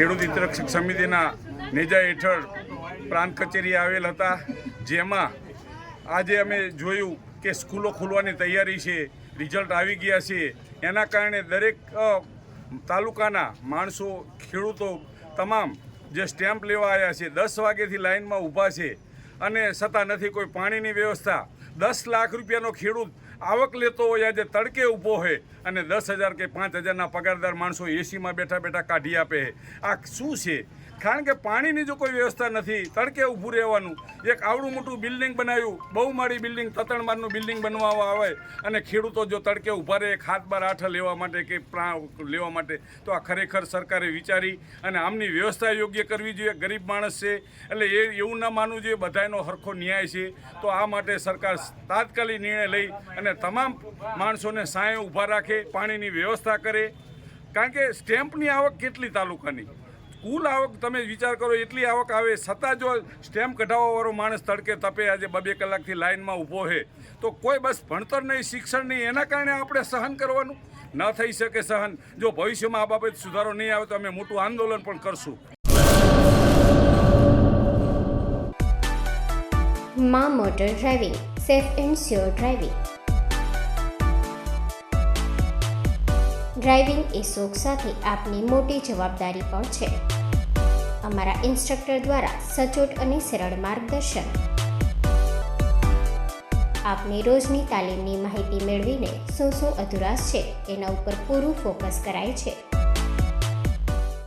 ખેડૂત હિત રક્ષક સમિતિના નેજા હેઠળ પ્રાંત કચેરી આવેલ હતા, જેમાં આજે અમે જોયું કે સ્કૂલો ખુલવાની તૈયારી છે, રિઝલ્ટ આવી ગયા છે. એના કારણે દરેક તાલુકાના માણસો, ખેડૂતો તમામ જે સ્ટેમ્પ લેવા આવ્યા છે 10 વાગ્યાથી લાઇનમાં ઊભા છે અને છતાં નથી કોઈ પાણીની વ્યવસ્થા. 10 લાખ રૂપિયાનો ખેડૂત આવક લેતો હોય, આજે તડકે ઊભો હોય અને 10,000 કે 5,000ના પગારદાર માણસો એસીમાં બેઠા બેઠા કાઢી આપે. આ શું છે? કારણ કે પાણીની જો કોઈ વ્યવસ્થા નથી, તડકે ઊભું રહેવાનું. એક આવડું મોટું બિલ્ડિંગ બનાવ્યું, બહુમાળી બિલ્ડિંગ, 3 માળનું બિલ્ડિંગ બનવામાં આવે અને ખેડૂતો જો તડકે ઊભા રહે એક હાથ બાર આઠ લેવા માટે કે લેવા માટે, તો આ ખરેખર સરકારે વિચારી અને આમની વ્યવસ્થા યોગ્ય કરવી જોઈએ. ગરીબ માણસ છે એટલે એવું ના માનવું જોઈએ બધાનો સરખો ન્યાય છે. તો આ માટે સરકાર તાત્કાલિક નિર્ણય લઈ અને તમામ માણસોને સાંયે ઊભા રાખે, પાણીની વ્યવસ્થા કરે. કારણ કે સ્ટેમ્પની આવક કેટલી તાલુકાની, કુલ આવક તમે વિચાર કરો, એટલી આવક આવે છતાં જો સ્ટેમ્પ કઢાવવાવાળો માણસ તડકે તપે આજે 2-2 કલાકથી લાઇનમાં ઊભો છે, તો કોઈ બસ ભણતર નહીં, શિક્ષણ નહીં, એના કારણે આપણે સહન કરવાનું ન થઈ શકે. સહન જો ભવિષ્યમાં આ બાબત સુધારો નહીં આવે તો અમે મોટું આંદોલન પણ કરશું. માં motor driving, safe and sure driving. Driving એ શોખ સાથે આપની મોટી જવાબદારી પણ છે. અમારા ઇન્સ્ટ્રક્ટર દ્વારા સચોટ અને સરળ માર્ગદર્શન. આપની રોજની તાલીમની માહિતી મેળવીને શું અધુરાશ છે એના ઉપર પૂરું ફોકસ કરાય છે.